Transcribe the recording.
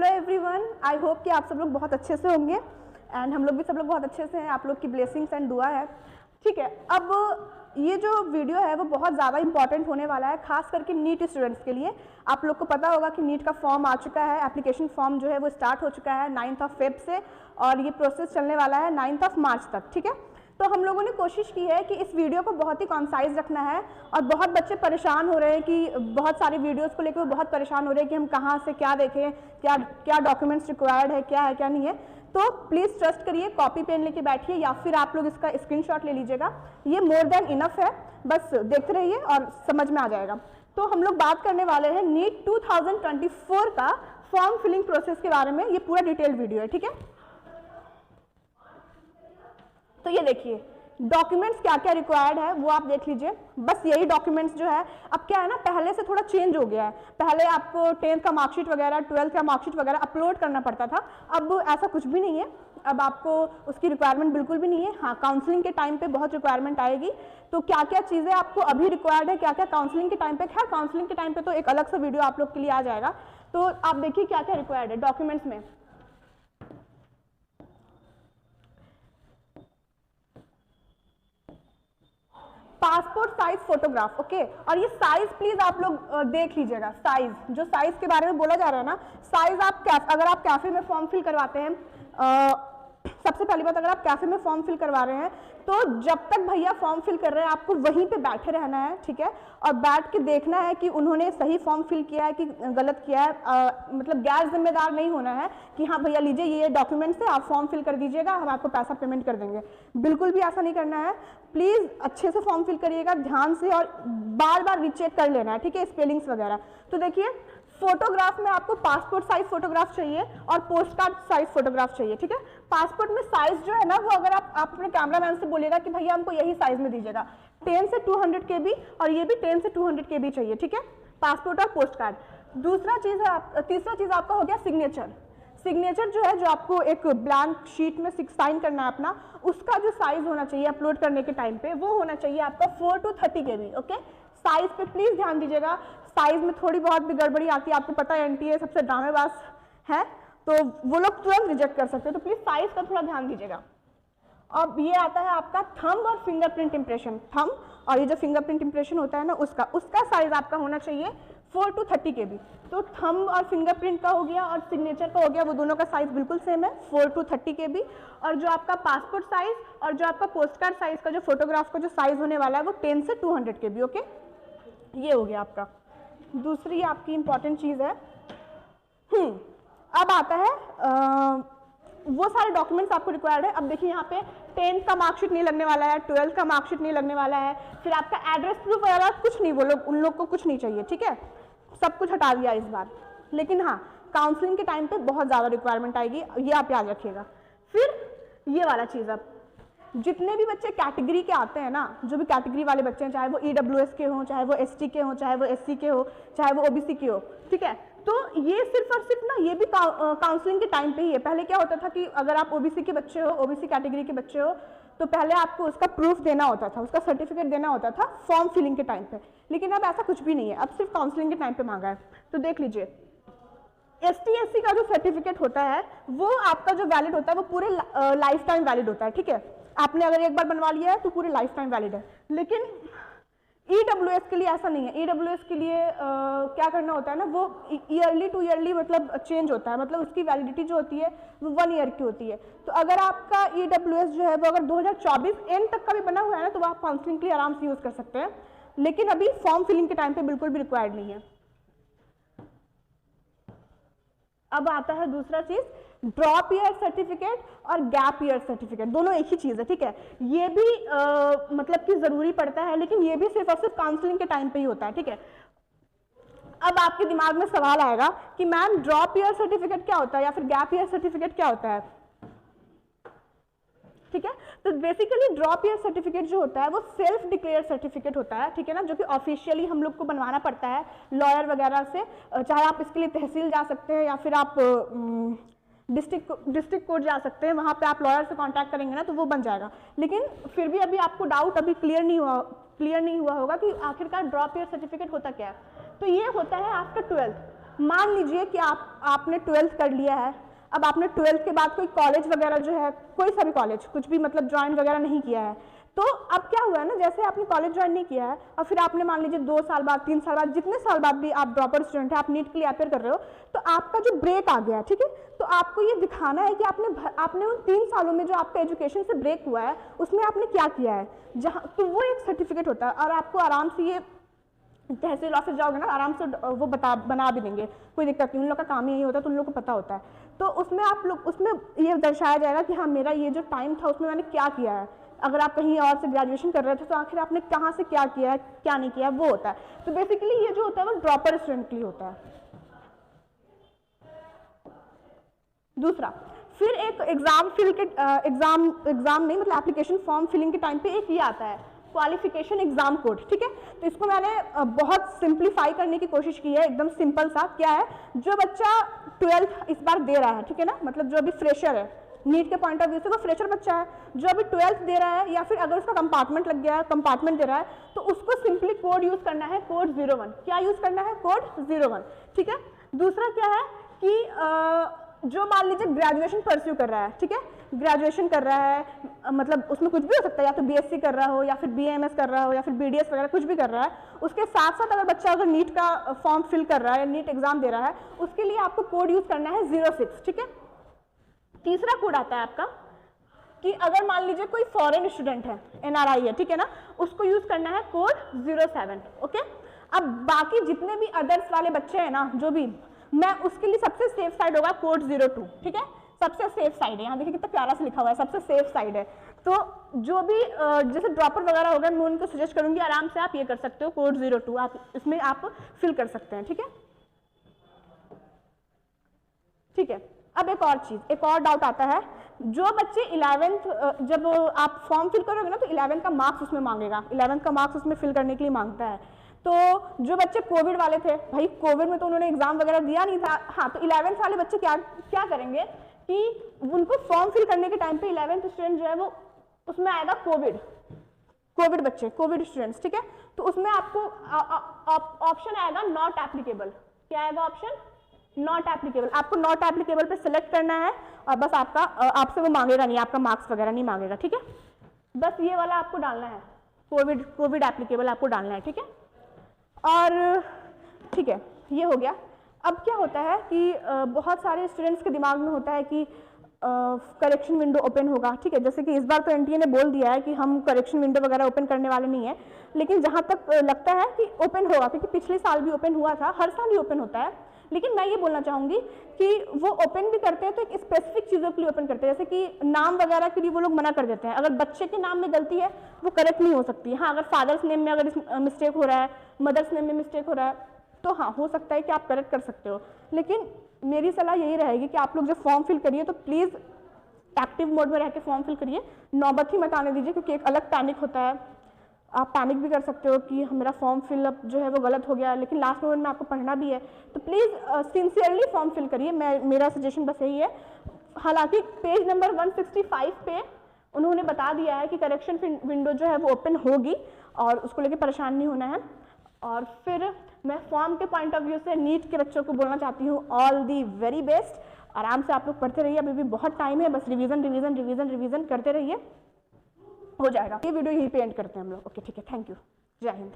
Hello everyone, I hope कि आप सब लोग बहुत अच्छे से होंगे एंड हम लोग भी सब लोग बहुत अच्छे से हैं। आप लोग की ब्लेसिंग्स एंड दुआ है। ठीक है, अब ये जो वीडियो है वो बहुत ज़्यादा इंपॉर्टेंट होने वाला है, खास करके नीट स्टूडेंट्स के लिए। आप लोग को पता होगा कि नीट का फॉर्म आ चुका है, एप्लीकेशन फॉर्म जो है वो स्टार्ट हो चुका है 9 फेब से, और ये प्रोसेस चलने वाला है 9 मार्च तक। ठीक है, तो हम लोगों ने कोशिश की है कि इस वीडियो को बहुत ही कॉन्साइज रखना है, और बहुत बच्चे परेशान हो रहे हैं कि बहुत सारी वीडियोस को लेकर वो बहुत परेशान हो रहे हैं कि हम कहाँ से क्या देखें, क्या डॉक्यूमेंट्स रिक्वायर्ड है, क्या है क्या नहीं है। तो प्लीज़ ट्रस्ट करिए, कॉपी पेन लेके बैठिए या फिर आप लोग इसका स्क्रीनशॉट ले लीजिएगा। ये मोर देन इनफ है, बस देखते रहिए और समझ में आ जाएगा। तो हम लोग बात करने वाले हैं नीट 2024 का फॉर्म फिलिंग प्रोसेस के बारे में। ये पूरा डिटेल्ड वीडियो है। ठीक है, तो ये देखिए डॉक्यूमेंट्स क्या क्या रिक्वायर्ड है वो आप देख लीजिए। बस यही डॉक्यूमेंट्स जो है, अब क्या है ना, पहले से थोड़ा चेंज हो गया है। पहले आपको 10th का मार्कशीट वगैरह, 12th का मार्कशीट वगैरह अपलोड करना पड़ता था, अब ऐसा कुछ भी नहीं है। अब आपको उसकी रिक्वायरमेंट बिल्कुल भी नहीं है। हाँ, काउंसलिंग के टाइम पे बहुत रिक्वायरमेंट आएगी। तो क्या क्या चीज़ें आपको अभी रिक्वायर्ड है, क्या क्या काउंसलिंग के टाइम पे, खैर काउंसलिंग के टाइम पे तो एक अलग सा वीडियो आप लोग के लिए आ जाएगा। तो आप देखिए क्या क्या रिक्वायर्ड है डॉक्यूमेंट्स में। Passport size photograph, okay. और ये साइज प्लीज आप लोग देख लीजिएगा। साइज, जो साइज के बारे में बोला जा रहा है ना, साइज आप अगर आप कैफे में फॉर्म फिल करवाते हैं, सबसे पहली बात, अगर आप कैफे में फॉर्म फिल करवा रहे हैं तो जब तक भैया फॉर्म फिल कर रहे हैं आपको वहीं पे बैठे रहना है। ठीक है, और बैठ के देखना है कि उन्होंने सही फॉर्म फिल किया है कि गलत किया है। मतलब गैर जिम्मेदार नहीं होना है कि हाँ भैया लीजिए ये डॉक्यूमेंट्स है, आप फॉर्म फिल कर दीजिएगा, हम आपको पैसा पेमेंट कर देंगे। बिल्कुल भी ऐसा नहीं करना है। प्लीज़ अच्छे से फॉर्म फिल करिएगा ध्यान से, और बार बार रीचेक कर लेना है। ठीक है, स्पेलिंग्स वगैरह। तो देखिए फोटोग्राफ में आपको पासपोर्ट साइज फोटोग्राफ चाहिए और पोस्ट कार्ड साइज फोटोग्राफ चाहिए। ठीक है, पासपोर्ट में साइज जो है ना, वो अगर आप अपने कैमरामैन से बोलिएगा कि भैया हमको यही साइज में दीजिएगा, 10 से 200 KB, और ये भी 10 से 200 KB चाहिए। ठीक है, पासपोर्ट और पोस्ट कार्ड। तीसरा चीज आपका हो गया सिग्नेचर। सिग्नेचर जो है, जो आपको एक ब्लैंक शीट में साइन करना है अपना, उसका जो साइज होना चाहिए अपलोड करने के टाइम पे, वो होना चाहिए आपका 4 to 30 KB। ओके, साइज पे प्लीज ध्यान दीजिएगा। साइज में थोड़ी बहुत भी गड़बड़ी आती है, आपको पता है NTA सबसे ड्रामेबाज है, तो वो लोग तुरंत रिजेक्ट कर सकते हैं। तो प्लीज साइज का थोड़ा ध्यान दीजिएगा। अब ये आता है आपका थंब और फिंगरप्रिंट इंप्रेशन। थंब और ये जो फिंगरप्रिंट इंप्रेशन होता है ना, उसका साइज आपका होना चाहिए 4 to 30 KB। तो थंब और फिंगरप्रिंट का हो गया और सिग्नेचर का हो गया, वो दोनों का साइज बिल्कुल सेम है, 4 to 30 KB। और जो आपका पासपोर्ट साइज और जो आपका पोस्ट कार्ड साइज का जो फोटोग्राफ का जो साइज होने वाला है वो 10 से 200 KB। ओके, ये हो गया आपका। दूसरी आपकी इंपॉर्टेंट चीज़ है, अब आता है वो सारे डॉक्यूमेंट्स आपको रिक्वायर्ड है। अब देखिए यहाँ पे 10th का मार्कशीट नहीं लगने वाला है, 12th का मार्कशीट नहीं लगने वाला है, फिर आपका एड्रेस प्रूफ वगैरह कुछ नहीं, वो लोग उन लोग को कुछ नहीं चाहिए। ठीक है, सब कुछ हटा दिया इस बार। लेकिन हाँ, काउंसलिंग के टाइम पे बहुत ज़्यादा रिक्वायरमेंट आएगी, ये आप याद रखिएगा। फिर ये वाला चीज़, अब जितने भी बच्चे कैटेगरी के आते हैं ना, जो भी कैटेगरी वाले बच्चे हैं, चाहे वो EWS के हों, चाहे वो ST के हों, चाहे वो SC के हो, चाहे वो OBC के हो, ठीक है, तो ये सिर्फ और सिर्फ ना, ये भी काउंसलिंग के टाइम पे ही है। पहले क्या होता था कि अगर आप OBC के बच्चे हो, OBC कैटेगरी के बच्चे हो, तो पहले आपको उसका प्रूफ देना होता था, उसका सर्टिफिकेट देना होता था फॉर्म फिलिंग के टाइम पे। लेकिन अब ऐसा कुछ भी नहीं है, अब सिर्फ काउंसलिंग के टाइम पे मांगा है। तो देख लीजिए, ST SC का जो सर्टिफिकेट होता है वो आपका जो वैलिड होता है वो पूरे लाइफ टाइम वैलिड होता है। ठीक है, आपने अगर एक बार बनवा लिया है तो पूरे लाइफ टाइम वैलिड है। लेकिन EWS के लिए ऐसा नहीं है। EWS के लिए क्या करना होता है ना, वो ईयरली टू ईयरली मतलब चेंज होता है, मतलब उसकी वैलिडिटी जो होती है वो 1 ईयर की होती है। तो अगर आपका EWS जो है वो अगर 2024 एंड तक का भी बना हुआ है ना, तो आप काउंसलिंग के लिए आराम से यूज कर सकते हैं। लेकिन अभी फॉर्म फिलिंग के टाइम पे बिल्कुल भी रिक्वायर्ड नहीं है। अब आता है दूसरा चीज, ड्रॉप ईयर सर्टिफिकेट और गैप ईयर सर्टिफिकेट, दोनों एक ही चीज है। ठीक है, ये भी मतलब कि जरूरी पड़ता है, लेकिन ये भी सिर्फ और सिर्फ काउंसलिंग के टाइम पे ही होता है। ठीक है, अब आपके दिमाग में सवाल आएगा कि मैम ड्रॉप ईयर सर्टिफिकेट क्या होता है या फिर गैप ईयर सर्टिफिकेट क्या होता है। ठीक है, तो बेसिकली ड्रॉप ईयर सर्टिफिकेट जो होता है वो सेल्फ डिक्लेयर सर्टिफिकेट होता है। ठीक है ना, जो कि ऑफिशियली हम लोग को बनवाना पड़ता है लॉयर वगैरह से। चाहे आप इसके लिए तहसील जा सकते हैं या फिर आप डिस्ट्रिक्ट कोर्ट जा सकते हैं, वहाँ पे आप लॉयर से कांटेक्ट करेंगे ना तो वो बन जाएगा। लेकिन फिर भी अभी आपको डाउट अभी क्लियर नहीं हुआ होगा कि आखिरकार ड्रॉप ईयर सर्टिफिकेट होता क्या है। तो ये होता है आफ्टर 12th, मान लीजिए कि आपने 12th कर लिया है, अब आपने 12th के बाद कोई कॉलेज वगैरह जो है, कोई सा भी कॉलेज कुछ भी मतलब ज्वाइन वगैरह नहीं किया है, तो अब क्या हुआ है ना, जैसे आपने कॉलेज ज्वाइन नहीं किया है और फिर आपने मान लीजिए 2 साल बाद 3 साल बाद जितने साल बाद भी आप ड्रॉपर स्टूडेंट है, आप नीट के लिए अपेयर कर रहे हो, तो आपका जो ब्रेक आ गया, ठीक है, तो आपको ये दिखाना है कि आपने उन 3 सालों में जो आपका एजुकेशन से ब्रेक हुआ है उसमें आपने क्या किया है, जहाँ तो वो एक सर्टिफिकेट होता है और आपको आराम से ये तहसील ऑफिस जाओगे ना, आराम से वो बना भी देंगे, कोई दिक्कत नहीं, उन लोग का काम ही यही होता है, तो उन लोग को पता होता है। तो उसमें आप लोग उसमें ये दर्शाया जाएगा कि हाँ मेरा ये जो टाइम था उसमें मैंने क्या किया है, अगर आप कहीं और से ग्रेजुएशन कर रहे थे तो आखिर आपने कहाँ से क्या किया है, क्या नहीं किया है, वो होता है। तो बेसिकली ये जो होता है वो ड्रॉपर स्टूडेंट के लिए होता है। दूसरा, फिर एक एग्जाम नहीं मतलब एप्लीकेशन फॉर्म फिलिंग के टाइम पे एक ये आता है क्वालिफिकेशन एग्जाम कोड, ठीक है। तो इसको मैंने बहुत सिंप्लीफाई करने की कोशिश की है, एकदम सिंपल सा। क्या है, जो बच्चा 12th इस बार दे रहा है, ठीक है ना, मतलब जो अभी फ्रेशर है नीट के पॉइंट ऑफ व्यू से वो फ्रेशर बच्चा है, जो अभी 12th दे रहा है या फिर अगर उसका कंपार्टमेंट लग गया है, कंपार्टमेंट दे रहा है, तो उसको सिंपली कोड यूज करना है, कोड 01। क्या यूज करना है, कोड 01, ठीक है। दूसरा क्या है कि जो मान लीजिए ग्रेजुएशन परस्यू कर रहा है, ठीक है, ग्रेजुएशन कर रहा है, मतलब उसमें कुछ भी हो सकता है, या तो बीएससी कर रहा हो या फिर बीएमएस कर रहा हो या फिर बीडीएस वगैरह कुछ भी कर रहा है, उसके साथ साथ अगर बच्चा अगर नीट का फॉर्म फिल कर रहा है या नीट एग्जाम दे रहा है, उसके लिए आपको कोड यूज करना है 06, ठीक है। तीसरा कोड आता है आपका कि अगर मान लीजिए कोई फॉरेन स्टूडेंट है, एनआरआई है, ठीक है ना, उसको यूज करना है कोड 07, ओके। अब बाकी जितने भी अदर्स वाले बच्चे हैं ना, जो भी, मैं उसके लिए सबसे सेफ साइड होगा कोड 02, ठीक है, सबसे सेफ साइड है। यहाँ देखिए कितना प्यारा से लिखा हुआ है, सबसे सेफ साइड है। तो जो भी जैसे ड्रॉपर वगैरह होगा, मैं उनको सजेस्ट करूंगी आराम से आप ये कर सकते हो, कोड 02 आप इसमें आप फिल कर सकते हैं, ठीक है, ठीक है। अब एक और चीज, एक और डाउट आता है, जो बच्चे 11th जब आप फॉर्म फिल करोगे ना तो 11th का मार्क्स उसमें मांगेगा, 11th का मार्क्स उसमें फिल करने के लिए मांगता है। तो जो बच्चे कोविड वाले थे, भाई कोविड में तो उन्होंने एग्जाम वगैरह दिया नहीं था, हाँ, तो 11th वाले बच्चे क्या करेंगे कि उनको फॉर्म फिल करने के टाइम पे 11th स्टूडेंट जो है वो उसमें आएगा कोविड बच्चे, कोविड स्टूडेंट्स, ठीक है। तो उसमें आपको ऑप्शन आएगा नॉट एप्लीकेबल। क्या आएगा ऑप्शन, नॉट एप्लीकेबल। आपको नॉट एप्लीकेबल पे सिलेक्ट करना है और बस आपसे वो मांगेगा नहीं, आपका मार्क्स वगैरह नहीं मांगेगा, ठीक है। बस ये वाला आपको डालना है, कोविड एप्लीकेबल आपको डालना है, ठीक है। और ठीक है, ये हो गया। अब क्या होता है कि बहुत सारे स्टूडेंट्स के दिमाग में होता है कि करेक्शन विंडो ओपन होगा, ठीक है। जैसे कि इस बार तो एनटीए ने बोल दिया है कि हम करेक्शन विंडो वगैरह ओपन करने वाले नहीं है, लेकिन जहाँ तक लगता है कि ओपन होगा, क्योंकि पिछले साल भी ओपन हुआ था, हर साल ही ओपन होता है। लेकिन मैं ये बोलना चाहूँगी कि वो ओपन भी करते हैं तो एक स्पेसिफिक चीज़ों के लिए ओपन करते हैं, जैसे कि नाम वगैरह के लिए वो लोग मना कर देते हैं। अगर बच्चे के नाम में गलती है वो करेक्ट नहीं हो सकती। हाँ, अगर फादर्स नेम में अगर मिस्टेक हो रहा है, मदर्स नेम में मिस्टेक हो रहा है, तो हाँ हो सकता है कि आप करेक्ट कर सकते हो। लेकिन मेरी सलाह यही रहेगी कि आप लोग जब फॉर्म फिल करिए तो प्लीज़ एक्टिव मोड में रह के फॉर्म फिल करिए, नौबत ही मत आने दीजिए, क्योंकि एक अलग पैनिक होता है। आप पैनिक भी कर सकते हो कि मेरा फॉर्म फिलअप जो है वो गलत हो गया, लेकिन लास्ट मोमेंट में आपको पढ़ना भी है। तो प्लीज़ सिंसियरली फॉर्म फिल करिए, मेरा सजेशन बस यही है। हालांकि पेज नंबर 165 पे उन्होंने बता दिया है कि करेक्शन विंडो जो है वो ओपन होगी और उसको लेके परेशान नहीं होना है। और फिर मैं फॉर्म के पॉइंट ऑफ व्यू से नीट के बच्चों को बोलना चाहती हूँ, ऑल दी वेरी बेस्ट। आराम से आप लोग पढ़ते रहिए, अभी भी बहुत टाइम है, बस रिवीजन करते रहिए, हो जाएगा। ये वीडियो यहीं पे एंड करते हैं हम लोग। ओके, ठीक है, थैंक यू, जय हिंद।